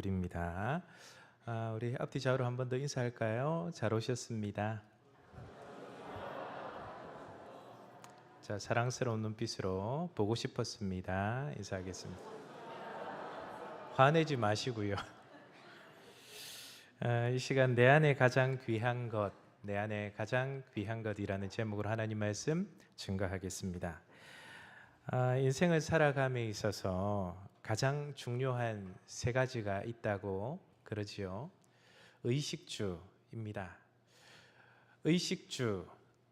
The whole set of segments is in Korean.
드립니다. 우리 앞뒤 좌우로 한 번 더 인사할까요? 잘 오셨습니다. 자, 사랑스러운 눈빛으로 보고 싶었습니다. 인사하겠습니다. 화내지 마시고요. 이 시간 내 안에 가장 귀한 것, 내 안에 가장 귀한 것이라는 제목으로 하나님 말씀 증거하겠습니다. 인생을 살아감에 있어서 가장 중요한 세 가지가 있다고 그러지요. 의식주입니다. 의식주,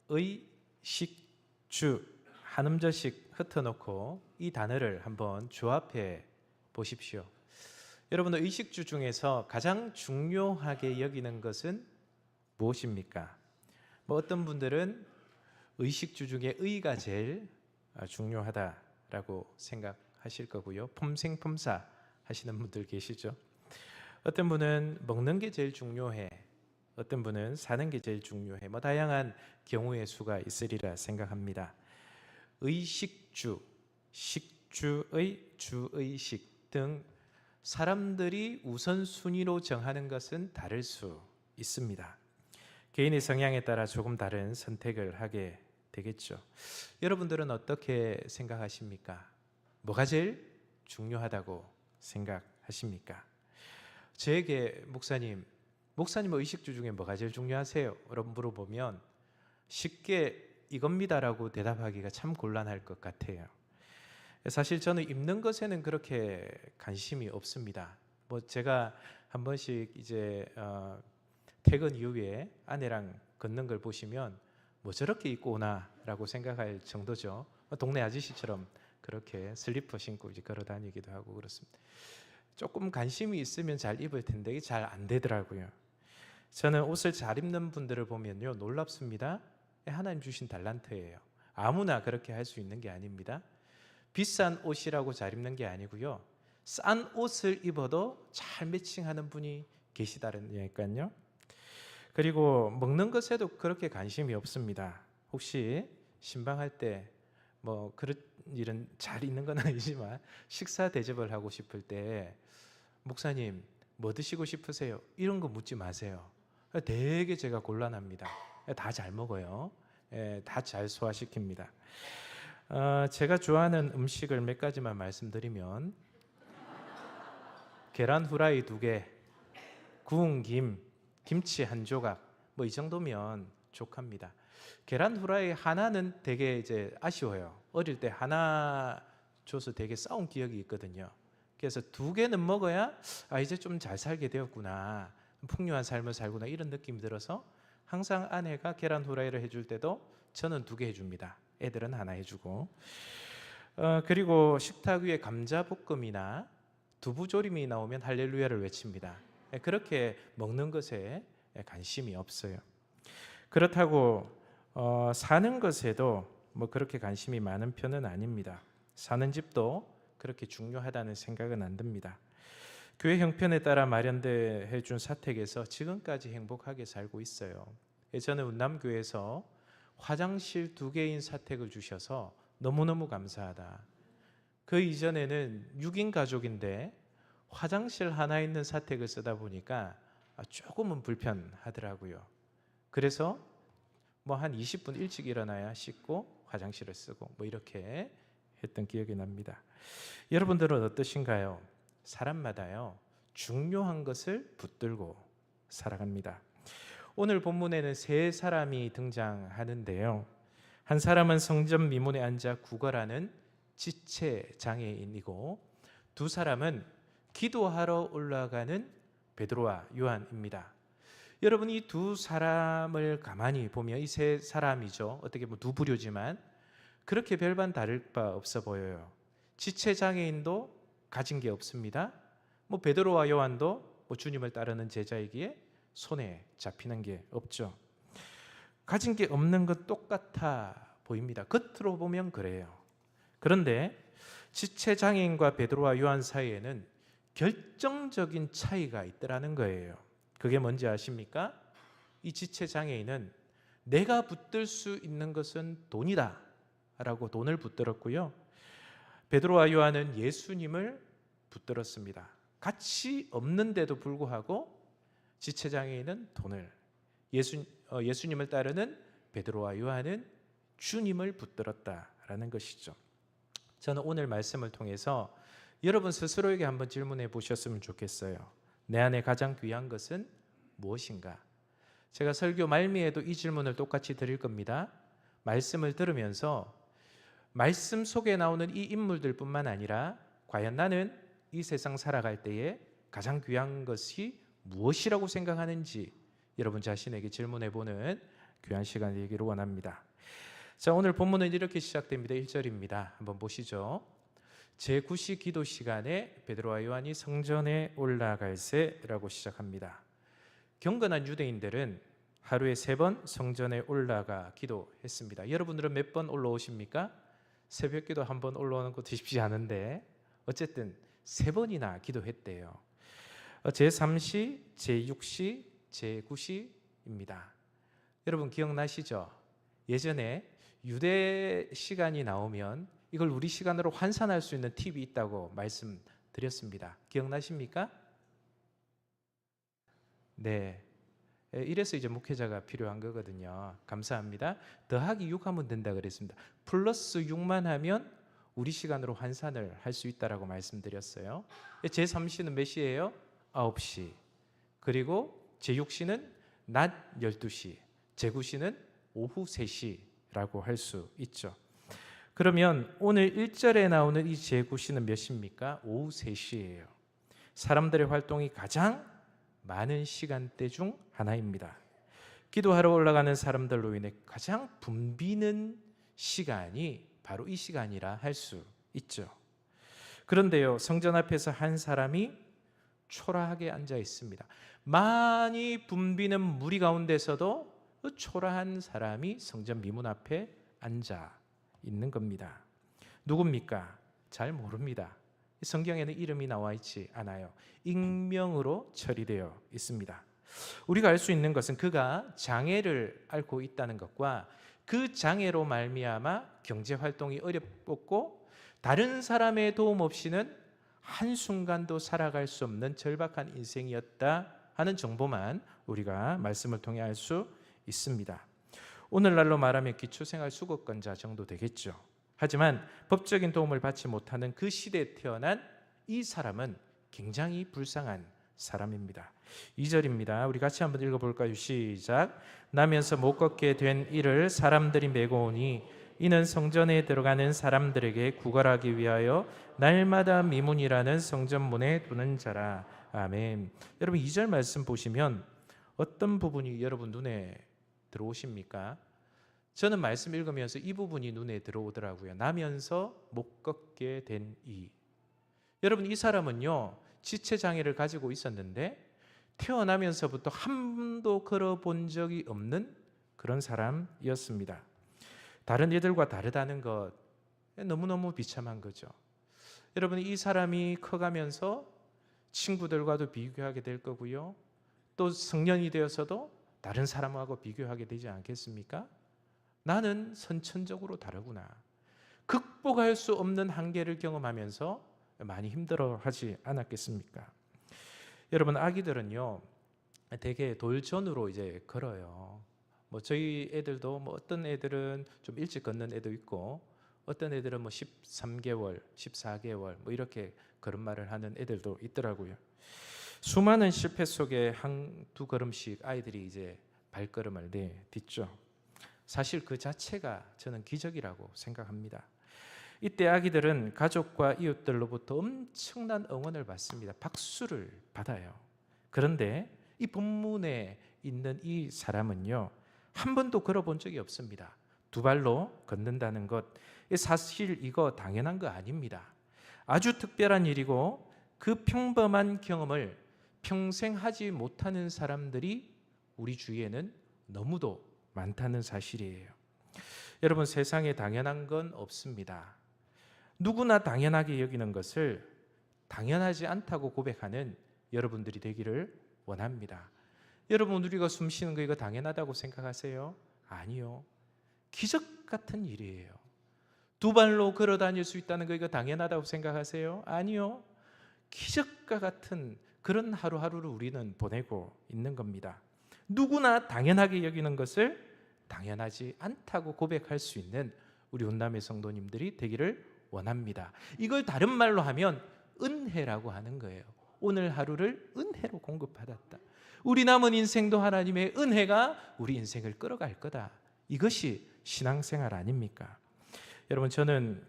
의식주 한 음절씩 흩어놓고 이 단어를 한번 조합해 보십시오. 여러분, 의식주 중에서 가장 중요하게 여기는 것은 무엇입니까? 어떤 분들은 의식주 중에 의가 제일 중요하다라고 생각하실 거고요. 폼생폼사 하시는 분들 계시죠. 어떤 분은 먹는 게 제일 중요해, 어떤 분은 사는 게 제일 중요해, 다양한 경우의 수가 있으리라 생각합니다. 의식주, 식주의 주의식 등 사람들이 우선순위로 정하는 것은 다를 수 있습니다. 개인의 성향에 따라 조금 다른 선택을 하게 되겠죠. 여러분들은 어떻게 생각하십니까? 뭐가 제일 중요하다고 생각하십니까? 저에게 목사님 의식주 중에 뭐가 제일 중요하세요? 여러분 물어보면 쉽게 이겁니다라고 대답하기가 참 곤란할 것 같아요. 사실 저는 입는 것에는 그렇게 관심이 없습니다. 제가 한 번씩 이제 퇴근 이후에 아내랑 걷는 걸 보시면 저렇게 입고 오나라고 생각할 정도죠. 동네 아저씨처럼 그렇게 슬리퍼 신고 이제 걸어 다니기도 하고 그렇습니다. 조금 관심이 있으면 잘 입을 텐데 이게 잘 안 되더라고요. 저는 옷을 잘 입는 분들을 보면요, 놀랍습니다. 하나님 주신 달란트예요. 아무나 그렇게 할 수 있는 게 아닙니다. 비싼 옷이라고 잘 입는 게 아니고요, 싼 옷을 입어도 잘 매칭하는 분이 계시다니까요. 그리고 먹는 것에도 그렇게 관심이 없습니다. 혹시 신방할 때 그런 일은 잘 있는 건 아니지만 식사 대접을 하고 싶을 때 목사님 뭐 드시고 싶으세요? 이런 거 묻지 마세요. 되게 제가 곤란합니다. 다 잘 먹어요. 다 잘 소화시킵니다. 제가 좋아하는 음식을 몇 가지만 말씀드리면 계란 후라이 2개, 구운 김치 한 조각, 이 정도면 족합니다. 계란 후라이 하나는 되게 이제 아쉬워요. 어릴 때 하나 줘서 되게 싸운 기억이 있거든요. 그래서 2개는 먹어야 이제 좀 잘 살게 되었구나, 풍요한 삶을 살구나, 이런 느낌이 들어서 항상 아내가 계란 후라이를 해줄 때도 저는 2개 해줍니다. 애들은 하나 해주고. 그리고 식탁 위에 감자볶음이나 두부조림이 나오면 할렐루야를 외칩니다. 그렇게 먹는 것에 관심이 없어요. 그렇다고 사는 것에도 그렇게 관심이 많은 편은 아닙니다. 사는 집도 그렇게 중요하다는 생각은 안 듭니다. 교회 형편에 따라 마련해 준 사택에서 지금까지 행복하게 살고 있어요. 저는 운남교회에서 화장실 2개인 사택을 주셔서 너무너무 감사하다. 그 이전에는 6인 가족인데 화장실 하나 있는 사택을 쓰다 보니까 조금은 불편하더라고요. 그래서 한 20분 일찍 일어나야 씻고 화장실을 쓰고 이렇게 했던 기억이 납니다. 여러분들은 어떠신가요? 사람마다요, 중요한 것을 붙들고 살아갑니다. 오늘 본문에는 3사람이 등장하는데요, 한 사람은 성전 미문에 앉아 구걸하는 지체 장애인이고, 2사람은 기도하러 올라가는 베드로와 요한입니다. 여러분, 이 2사람을 가만히 보면 이 3사람이죠. 어떻게 보면 2부류지만 그렇게 별반 다를 바 없어 보여요. 지체 장애인도 가진 게 없습니다. 베드로와 요한도 주님을 따르는 제자이기에 손에 잡히는 게 없죠. 가진 게 없는 것 똑같아 보입니다. 겉으로 보면 그래요. 그런데 지체 장애인과 베드로와 요한 사이에는 결정적인 차이가 있더라는 거예요. 그게 뭔지 아십니까? 이 지체 장애인은 내가 붙들 수 있는 것은 돈이다 라고 돈을 붙들었고요, 베드로와 요한은 예수님을 붙들었습니다. 가치 없는데도 불구하고 지체장애인은 돈을, 예수님을 따르는 베드로와 요한은 주님을 붙들었다라는 것이죠. 저는 오늘 말씀을 통해서 여러분 스스로에게 한번 질문해 보셨으면 좋겠어요. 내 안에 가장 귀한 것은 무엇인가? 제가 설교 말미에도 이 질문을 똑같이 드릴 겁니다. 말씀을 들으면서 말씀 속에 나오는 이 인물들뿐만 아니라 과연 나는 이 세상 살아갈 때에 가장 귀한 것이 무엇이라고 생각하는지 여러분 자신에게 질문해 보는 귀한 시간이 되기를 원합니다. 자, 오늘 본문은 이렇게 시작됩니다. 1절입니다. 한번 보시죠. 제9시 기도 시간에 베드로와 요한이 성전에 올라갈새라고 시작합니다. 경건한 유대인들은 하루에 3번 성전에 올라가 기도했습니다. 여러분들은 몇 번 올라오십니까? 새벽기도 한 번 올라오는 것도 쉽지 않은데 어쨌든 3번이나 기도했대요. 제3시, 제6시, 제9시입니다. 여러분 기억나시죠? 예전에 유대 시간이 나오면 이걸 우리 시간으로 환산할 수 있는 팁이 있다고 말씀드렸습니다. 기억나십니까? 네. 이래서 이제 목회자가 필요한 거거든요. 감사합니다. 더하기 6 하면 된다 그랬습니다. 플러스 6만 하면 우리 시간으로 환산을 할 수 있다라고 말씀드렸어요. 제3시는 몇 시예요? 9시. 그리고 제6시는 낮 12시. 제9시는 오후 3시라고 할 수 있죠. 그러면 오늘 1절에 나오는 이 제9시는 몇 시입니까? 오후 3시예요. 사람들의 활동이 가장 많은 시간대 중 하나입니다. 기도하러 올라가는 사람들로 인해 가장 붐비는 시간이 바로 이 시간이라 할 수 있죠. 그런데요, 성전 앞에서 한 사람이 초라하게 앉아 있습니다. 많이 붐비는 무리 가운데서도 그 초라한 사람이 성전 미문 앞에 앉아 있는 겁니다. 누굽니까? 잘 모릅니다. 성경에는 이름이 나와 있지 않아요. 익명으로 처리되어 있습니다. 우리가 알 수 있는 것은 그가 장애를 앓고 있다는 것과 그 장애로 말미암아 경제 활동이 어렵고 다른 사람의 도움 없이는 한순간도 살아갈 수 없는 절박한 인생이었다 하는 정보만 우리가 말씀을 통해 알 수 있습니다. 오늘날로 말하면 기초생활수급권자 정도 되겠죠. 하지만 법적인 도움을 받지 못하는 그 시대에 태어난 이 사람은 굉장히 불쌍한 사람입니다. 2절입니다. 우리 같이 한번 읽어볼까요? 시작. 나면서 못 걷게 된 이를 사람들이 메고 오니 이는 성전에 들어가는 사람들에게 구걸하기 위하여 날마다 미문이라는 성전문에 두는 자라. 아멘. 여러분 2절 말씀 보시면 어떤 부분이 여러분 눈에 들어오십니까? 저는 말씀 읽으면서 이 부분이 눈에 들어오더라고요. 나면서 못 걷게 된 이. 여러분 이 사람은요, 지체장애를 가지고 있었는데 태어나면서부터 한 번도 걸어본 적이 없는 그런 사람이었습니다. 다른 애들과 다르다는 것 너무너무 비참한 거죠. 여러분 이 사람이 커가면서 친구들과도 비교하게 될 거고요. 또 성년이 되어서도 다른 사람하고 비교하게 되지 않겠습니까? 나는 선천적으로 다르구나. 극복할 수 없는 한계를 경험하면서 많이 힘들어하지 않았겠습니까? 여러분 아기들은요, 되게 돌전으로 이제 걸어요. 뭐 저희 애들도 뭐 어떤 애들은 좀 일찍 걷는 애도 있고, 어떤 애들은 뭐 13개월, 14개월 뭐 이렇게 걸음마를 하는 애들도 있더라고요. 수많은 실패 속에 한두 걸음씩 아이들이 이제 발걸음을 내딛죠. 사실 그 자체가 저는 기적이라고 생각합니다. 이때 아기들은 가족과 이웃들로부터 엄청난 응원을 받습니다. 박수를 받아요. 그런데 이 본문에 있는 이 사람은요, 한 번도 걸어본 적이 없습니다. 2발로 걷는다는 것, 사실 이거 당연한 거 아닙니다. 아주 특별한 일이고 그 평범한 경험을 평생 하지 못하는 사람들이 우리 주위에는 너무도 많다는 사실이에요. 여러분 세상에 당연한 건 없습니다. 누구나 당연하게 여기는 것을 당연하지 않다고 고백하는 여러분들이 되기를 원합니다. 여러분 우리가 숨 쉬는 거 이거 당연하다고 생각하세요? 아니요. 기적 같은 일이에요. 2발로 걸어 다닐 수 있다는 거 이거 당연하다고 생각하세요? 아니요. 기적과 같은 그런 하루하루를 우리는 보내고 있는 겁니다. 누구나 당연하게 여기는 것을 당연하지 않다고 고백할 수 있는 우리 운남의 성도님들이 되기를 원합니다. 이걸 다른 말로 하면 은혜라고 하는 거예요. 오늘 하루를 은혜로 공급받았다. 우리 남은 인생도 하나님의 은혜가 우리 인생을 끌어갈 거다. 이것이 신앙생활 아닙니까? 여러분, 저는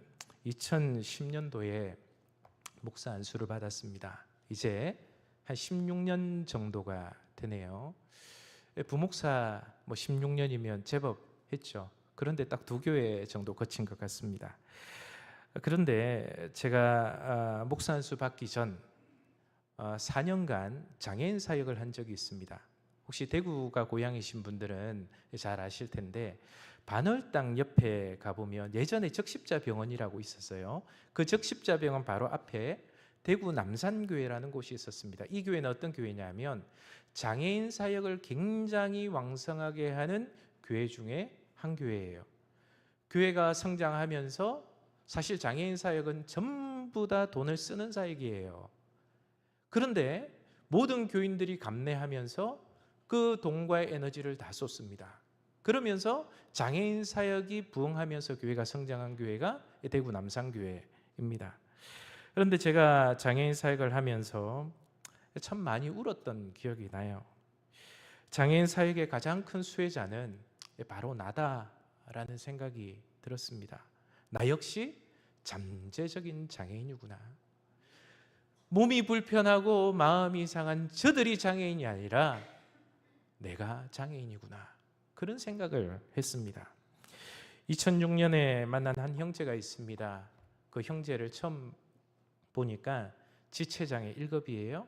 2010년도에 목사 안수를 받았습니다. 이제 한 16년 정도가 되네요. 부목사 16년이면 제법 했죠. 그런데 딱 2교회 정도 거친 것 같습니다. 그런데 제가 목사 안수 받기 전 4년간 장애인 사역을 한 적이 있습니다. 혹시 대구가 고향이신 분들은 잘 아실 텐데 반월당 옆에 가보면 예전에 적십자병원이라고 있었어요. 그 적십자병원 바로 앞에 대구 남산교회라는 곳이 있었습니다. 이 교회는 어떤 교회냐면 장애인 사역을 굉장히 왕성하게 하는 교회 중에 한 교회예요. 교회가 성장하면서 사실 장애인 사역은 전부 다 돈을 쓰는 사역이에요. 그런데 모든 교인들이 감내하면서 그 돈과의 에너지를 다 쏟습니다. 그러면서 장애인 사역이 부흥하면서 교회가 성장한 교회가 대구 남산교회입니다. 그런데 제가 장애인 사역을 하면서 참 많이 울었던 기억이 나요. 장애인 사역의 가장 큰 수혜자는 바로 나다라는 생각이 들었습니다. 나 역시 잠재적인 장애인이구나. 몸이 불편하고 마음이 상한 저들이 장애인이 아니라 내가 장애인이구나. 그런 생각을 했습니다. 2006년에 만난 한 형제가 있습니다. 그 형제를 처음 보니까 지체장애 1급이에요.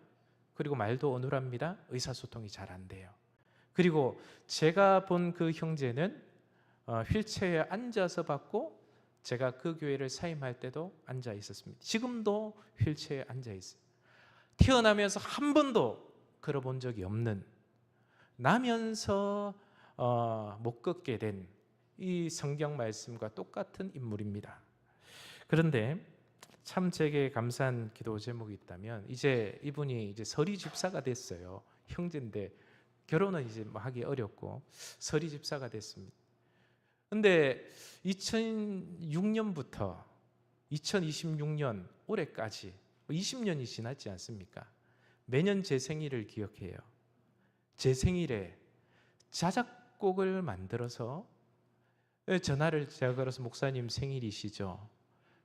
그리고 말도 어눌합니다. 의사소통이 잘 안 돼요. 그리고 제가 본 그 형제는 휠체어에 앉아서 받고 제가 그 교회를 사임할 때도 앉아 있었습니다. 지금도 휠체어에 앉아 있어요. 태어나면서 한 번도 걸어본 적이 없는, 나면서 못 걷게 된 이 성경 말씀과 똑같은 인물입니다. 그런데 참 제게 감사한 기도 제목이 있다면, 이제 이분이 이제 서리 집사가 됐어요. 형제인데 결혼은 이제 뭐 하기 어렵고 서리 집사가 됐습니다. 근데 2006년부터 2026년 올해까지 20년이 지났지 않습니까? 매년 제 생일을 기억해요. 제 생일에 자작곡을 만들어서 전화를 제가 걸어서 목사님 생일이시죠?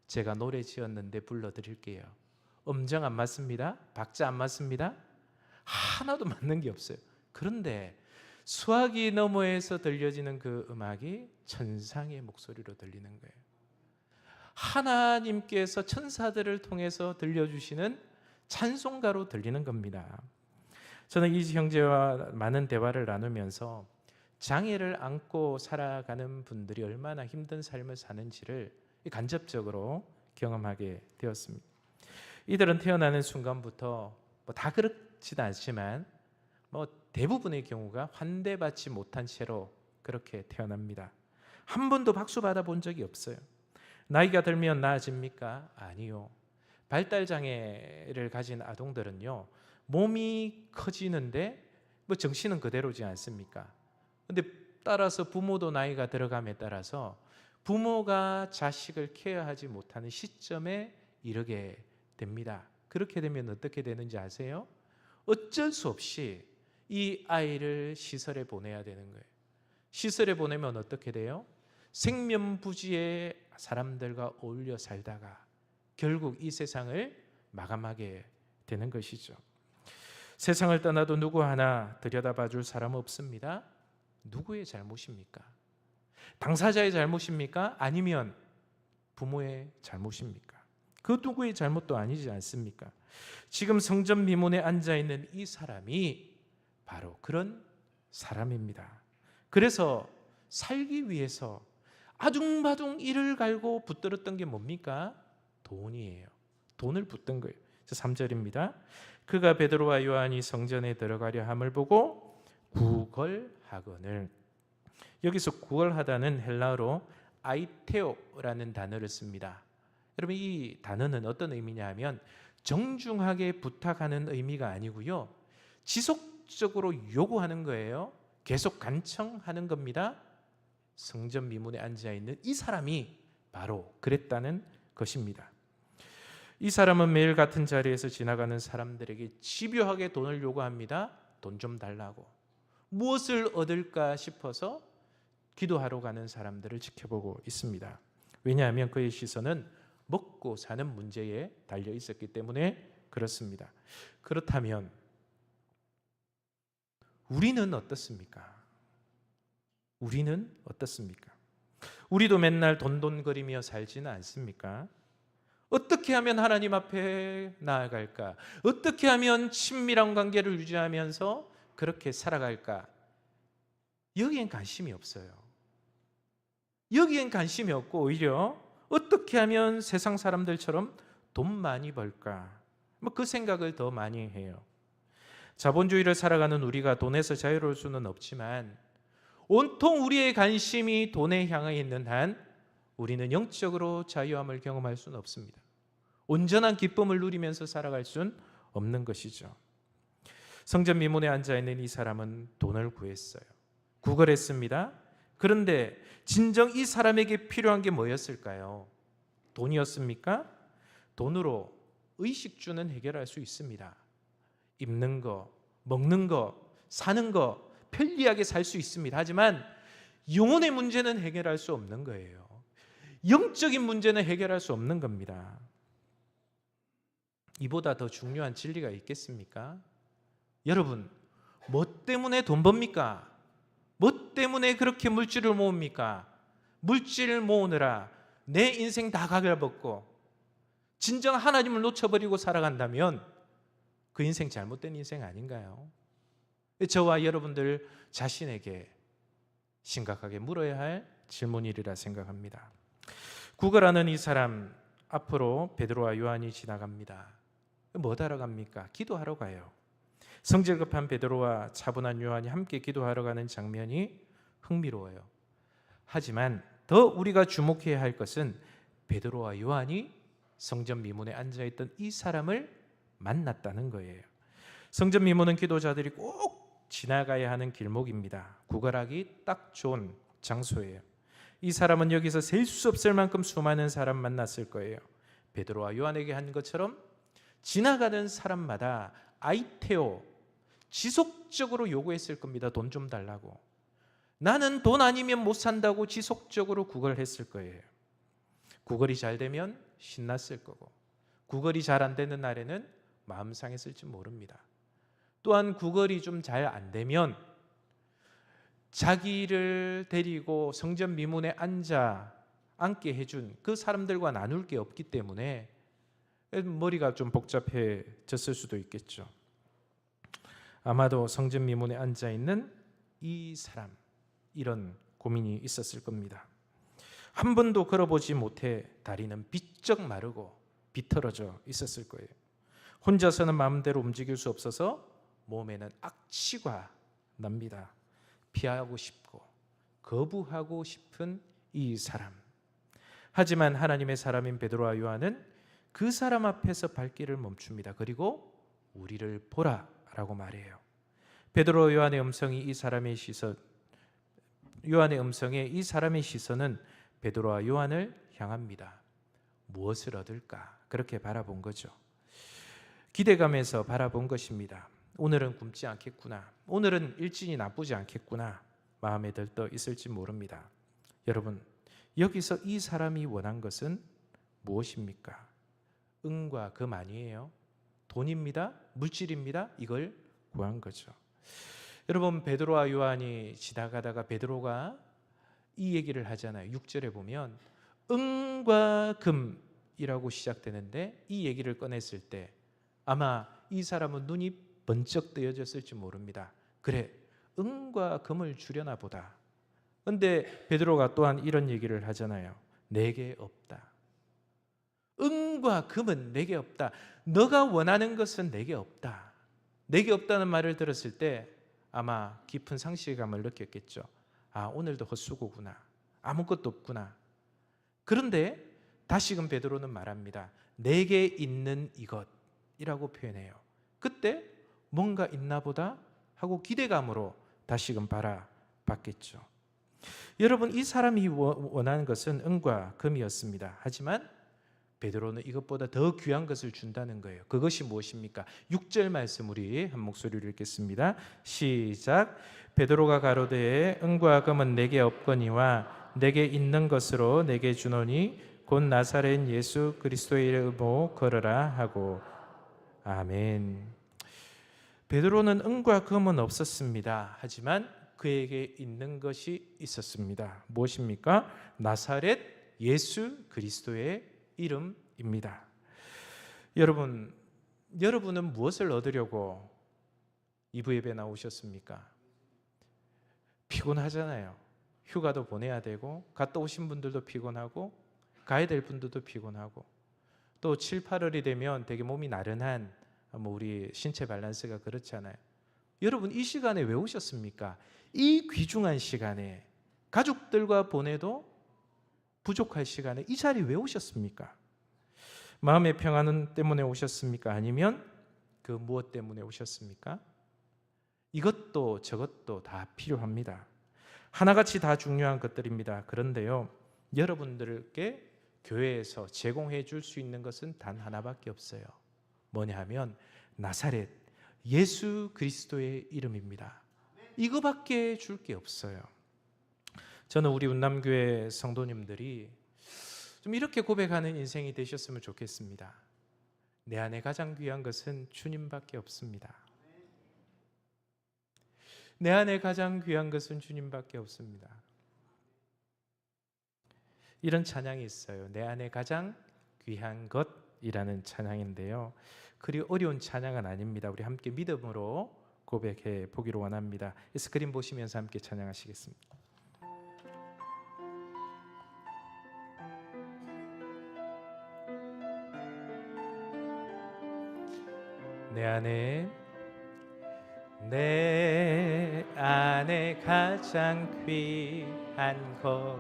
제가 노래 지었는데 불러드릴게요. 음정 안 맞습니다. 박자 안 맞습니다. 하나도 맞는 게 없어요. 그런데 수화기 너머에서 들려지는 그 음악이 천상의 목소리로 들리는 거예요. 하나님께서 천사들을 통해서 들려주시는 찬송가로 들리는 겁니다. 저는 이 형제와 많은 대화를 나누면서 장애를 안고 살아가는 분들이 얼마나 힘든 삶을 사는지를 간접적으로 경험하게 되었습니다. 이들은 태어나는 순간부터 다 그렇지도 않지만 대부분의 경우가 환대받지 못한 채로 그렇게 태어납니다. 한 번도 박수 받아본 적이 없어요. 나이가 들면 나아집니까? 아니요. 발달장애를 가진 아동들은요, 몸이 커지는데 정신은 그대로지 않습니까? 근데 따라서 부모도 나이가 들어감에 따라서 부모가 자식을 케어하지 못하는 시점에 이르게 됩니다. 그렇게 되면 어떻게 되는지 아세요? 어쩔 수 없이 이 아이를 시설에 보내야 되는 거예요. 시설에 보내면 어떻게 돼요? 생면부지의 사람들과 어울려 살다가 결국 이 세상을 마감하게 되는 것이죠. 세상을 떠나도 누구 하나 들여다봐 줄 사람 없습니다. 누구의 잘못입니까? 당사자의 잘못입니까? 아니면 부모의 잘못입니까? 그 누구의 잘못도 아니지 않습니까? 지금 성전 미문에 앉아있는 이 사람이 바로 그런 사람입니다. 그래서 살기 위해서 아둥바둥 이를 갈고 붙들었던 게 뭡니까? 돈이에요. 돈을 붙든 거예요. 3절입니다. 그가 베드로와 요한이 성전에 들어가려 함을 보고 구걸하거늘. 여기서 구걸하다는 헬라어로 아이테오라는 단어를 씁니다. 여러분, 이 단어는 어떤 의미냐 하면 정중하게 부탁하는 의미가 아니고요. 지속적으로 요구하는 거예요. 계속 간청하는 겁니다. 성전 미문에 앉아있는 이 사람이 바로 그랬다는 것입니다. 이 사람은 매일 같은 자리에서 지나가는 사람들에게 집요하게 돈을 요구합니다. 돈 좀 달라고. 무엇을 얻을까 싶어서 기도하러 가는 사람들을 지켜보고 있습니다. 왜냐하면 그의 시선은 먹고 사는 문제에 달려 있었기 때문에 그렇습니다. 그렇다면 우리는 어떻습니까? 우리는 어떻습니까? 우리도 맨날 돈돈거리며 살지는 않습니까? 어떻게 하면 하나님 앞에 나아갈까? 어떻게 하면 친밀한 관계를 유지하면서 그렇게 살아갈까? 여기엔 관심이 없어요. 여기엔 관심이 없고 오히려 어떻게 하면 세상 사람들처럼 돈 많이 벌까? 그 생각을 더 많이 해요. 자본주의를 살아가는 우리가 돈에서 자유로울 수는 없지만 온통 우리의 관심이 돈에 향해 있는 한 우리는 영적으로 자유함을 경험할 수는 없습니다. 온전한 기쁨을 누리면서 살아갈 수는 없는 것이죠. 성전 미문에 앉아있는 이 사람은 돈을 구했어요. 구걸했습니다. 그런데 진정 이 사람에게 필요한 게 뭐였을까요? 돈이었습니까? 돈으로 의식주는 해결할 수 있습니다. 입는 거, 먹는 거, 사는 거 편리하게 살 수 있습니다. 하지만 영혼의 문제는 해결할 수 없는 거예요. 영적인 문제는 해결할 수 없는 겁니다. 이보다 더 중요한 진리가 있겠습니까? 여러분, 뭐 때문에 돈 법니까? 뭐 때문에 그렇게 물질을 모읍니까? 물질을 모으느라 내 인생 다 가결벗고 진정 하나님을 놓쳐버리고 살아간다면 그 인생 잘못된 인생 아닌가요? 저와 여러분들 자신에게 심각하게 물어야 할 질문이리라 생각합니다. 구걸하는 이 사람 앞으로 베드로와 요한이 지나갑니다. 뭐 하러 갑니까? 기도하러 가요. 성질 급한 베드로와 차분한 요한이 함께 기도하러 가는 장면이 흥미로워요. 하지만 더 우리가 주목해야 할 것은 베드로와 요한이 성전 미문에 앉아있던 이 사람을 만났다는 거예요. 성전 미문은 기도자들이 꼭 지나가야 하는 길목입니다. 구걸하기 딱 좋은 장소예요. 이 사람은 여기서 셀 수 없을 만큼 수많은 사람 만났을 거예요. 베드로와 요한에게 한 것처럼 지나가는 사람마다 아이테오 지속적으로 요구했을 겁니다. 돈 좀 달라고. 나는 돈 아니면 못 산다고 지속적으로 구걸했을 거예요. 구걸이 잘 되면 신났을 거고 구걸이 잘 안 되는 날에는 마음 상했을지 모릅니다. 또한 구걸이 좀 잘 안 되면 자기를 데리고 성전 미문에 앉게 해준 그 사람들과 나눌 게 없기 때문에 머리가 좀 복잡해졌을 수도 있겠죠. 아마도 성전 미문에 앉아있는 이 사람, 이런 고민이 있었을 겁니다. 한 번도 걸어보지 못해 다리는 비쩍 마르고 비틀어져 있었을 거예요. 혼자서는 마음대로 움직일 수 없어서 몸에는 악취가 납니다. 피하고 싶고 거부하고 싶은 이 사람. 하지만 하나님의 사람인 베드로와 요한은 그 사람 앞에서 발길을 멈춥니다. 그리고 우리를 보라라고 말해요. 베드로 요한의 음성에 이 사람의 시선은 베드로와 요한을 향합니다. 무엇을 얻을까? 그렇게 바라본 거죠. 기대감에서 바라본 것입니다. 오늘은 굶지 않겠구나. 오늘은 일진이 나쁘지 않겠구나. 마음에 들떠 있을지 모릅니다. 여러분, 여기서 이 사람이 원한 것은 무엇입니까? 은과 금 아니에요. 돈입니다. 물질입니다. 이걸 구한 거죠. 여러분, 베드로와 요한이 지나가다가 베드로가 이 얘기를 하잖아요. 6절에 보면 은과 금이라고 시작되는데 이 얘기를 꺼냈을 때 아마 이 사람은 눈이 번쩍 뜨여졌을지 모릅니다. 그래, 은과 금을 주려나 보다. 그런데 베드로가 또한 이런 얘기를 하잖아요. 내게 없다. 은과 금은 내게 없다. 너가 원하는 것은 내게 없다. 내게 없다는 말을 들었을 때 아마 깊은 상실감을 느꼈겠죠. 아, 오늘도 헛수고구나. 아무것도 없구나. 그런데 다시금 베드로는 말합니다. 내게 있는 이것, 이라고 표현해요. 그때 뭔가 있나 보다 하고 기대감으로 다시금 바라봤겠죠. 여러분, 이 사람이 원하는 것은 은과 금이었습니다. 하지만 베드로는 이것보다 더 귀한 것을 준다는 거예요. 그것이 무엇입니까? 6절 말씀 우리 한 목소리로 읽겠습니다. 시작. 베드로가 가로되 은과 금은 내게 없거니와 내게 있는 것으로 내게 주노니 곧 나사렛 예수 그리스도의 이름으로 걸어라 하고. 아멘. 베드로는 은과 금은 없었습니다. 하지만 그에게 있는 것이 있었습니다. 무엇입니까? 나사렛 예수 그리스도의 이름입니다. 여러분은 무엇을 얻으려고 이부 예배 나오셨습니까? 피곤하잖아요. 휴가도 보내야 되고, 갔다 오신 분들도 피곤하고, 가야 될 분들도 피곤하고, 또 7, 8월이 되면 되게 몸이 나른한 우리 신체 밸런스가 그렇잖아요. 여러분, 이 시간에 왜 오셨습니까? 이 귀중한 시간에, 가족들과 보내도 부족할 시간에 이 자리에 왜 오셨습니까? 마음의 평안 때문에 오셨습니까? 아니면 그 무엇 때문에 오셨습니까? 이것도 저것도 다 필요합니다. 하나같이 다 중요한 것들입니다. 그런데요, 여러분들께 교회에서 제공해 줄 수 있는 것은 단 하나밖에 없어요. 뭐냐 하면 나사렛 예수 그리스도의 이름입니다. 이거밖에 줄 게 없어요. 저는 우리 운남교회 성도님들이 좀 이렇게 고백하는 인생이 되셨으면 좋겠습니다. 내 안에 가장 귀한 것은 주님밖에 없습니다. 내 안에 가장 귀한 것은 주님밖에 없습니다. 이런 찬양이 있어요. 내 안에 가장 귀한 것이라는 찬양인데요, 그리 어려운 찬양은 아닙니다. 우리 함께 믿음으로 고백해 보기를 원합니다. 스크린 보시면서 함께 찬양하시겠습니다. 내 안에 가장 귀한 것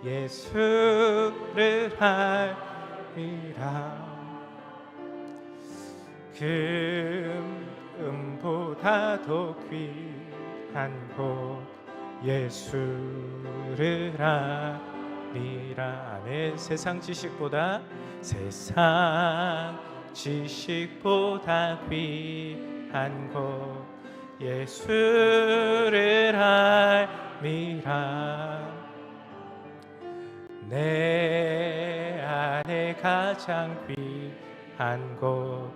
예수를 알리라. 금보다도 귀한 것 예수를 알리라. 아멘. 세상 지식보다 귀한 것 예수를 알미라. 내 안에 가장 귀한 것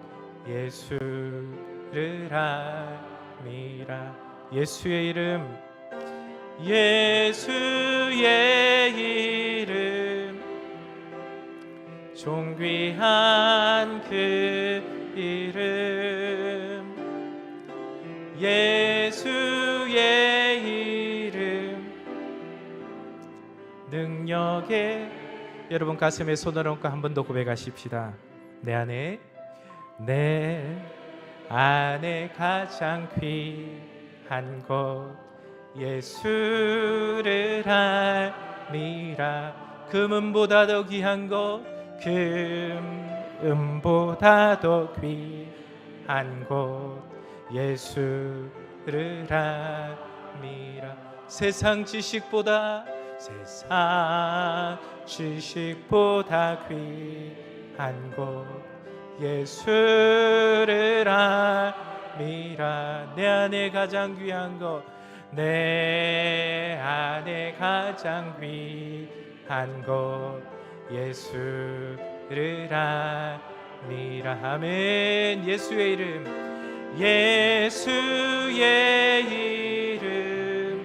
예수를 알미라. 예수의 이름, 예수의 이름, 존귀한 그 이름, 예수의 이름 능력에. 여러분 가슴에 손을 얹고 한 번 더 고백하십시다. 내 안에 가장 귀한 것 예수를 알미라. 금은보다 더 귀한 것, 금은보다 더 귀한 것 예수를 알미라. 세상 지식보다 귀한 것 예수를 알미라. 내 안에 가장 귀한 것, 내 안에 가장 귀한 것 예수를 알미라. 아멘. 예수의 이름, 예수의 이름,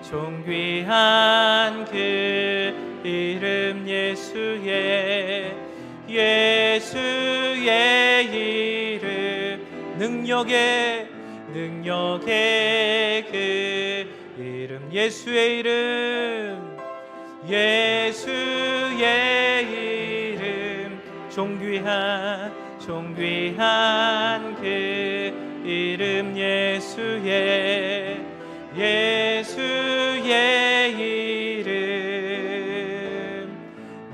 존귀한 그 이름, 예수의 이름, 능력의 그 이름, 예수의 이름, 예수의 이름, 존귀한 그 이름, 예수의 이름,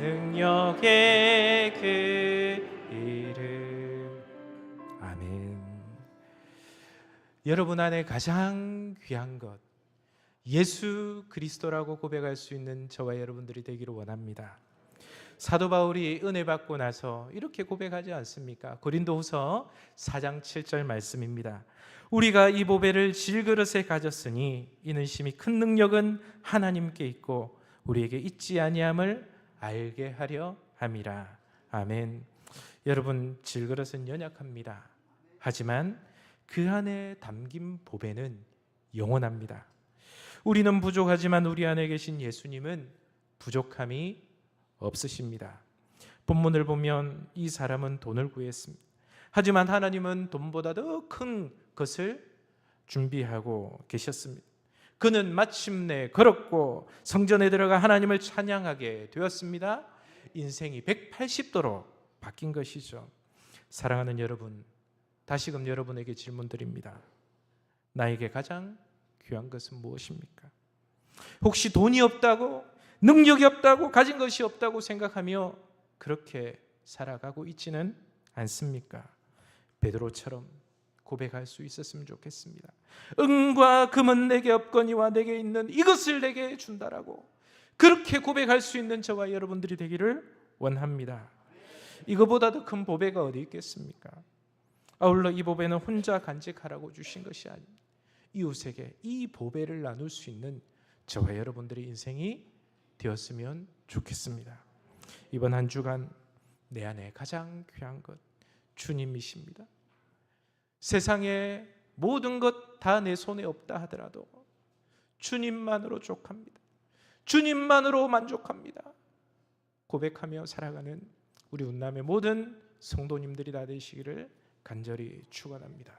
능력의 그 이름. 여러분 안에 가장 귀한 것 예수 그리스도라고 고백할 수 있는 저와 여러분들이 되기를 원합니다. 사도 바울이 은혜 받고 나서 이렇게 고백하지 않습니까? 고린도후서 4장 7절 말씀입니다. 우리가 이 보배를 질그릇에 가졌으니 이는 심히 큰 능력은 하나님께 있고 우리에게 있지 아니함을 알게 하려 함이라. 아멘. 여러분, 질그릇은 연약합니다. 하지만 그 안에 담긴 보배는 영원합니다. 우리는 부족하지만 우리 안에 계신 예수님은 부족함이 없으십니다. 본문을 보면 이 사람은 돈을 구했습니다. 하지만 하나님은 돈보다 더 큰 것을 준비하고 계셨습니다. 그는 마침내 걸었고 성전에 들어가 하나님을 찬양하게 되었습니다. 인생이 180도로 바뀐 것이죠. 사랑하는 여러분, 다시금 여러분에게 질문드립니다. 나에게 가장 귀한 것은 무엇입니까? 혹시 돈이 없다고, 능력이 없다고, 가진 것이 없다고 생각하며 그렇게 살아가고 있지는 않습니까? 베드로처럼 고백할 수 있었으면 좋겠습니다. 은과 금은 내게 없거니와 내게 있는 이것을 내게 준다라고 그렇게 고백할 수 있는 저와 여러분들이 되기를 원합니다. 이거보다 더 큰 보배가 어디 있겠습니까? 아울러 이 보배는 혼자 간직하라고 주신 것이 아닙니다. 이웃에게 이 보배를 나눌 수 있는 저와 여러분들의 인생이 되었으면 좋겠습니다. 이번 한 주간 내 안에 가장 귀한 것 주님이십니다. 세상의 모든 것 다 내 손에 없다 하더라도 주님만으로 족합니다. 주님만으로 만족합니다. 고백하며 살아가는 우리 운남의 모든 성도님들이 다 되시기를 간절히 축원합니다.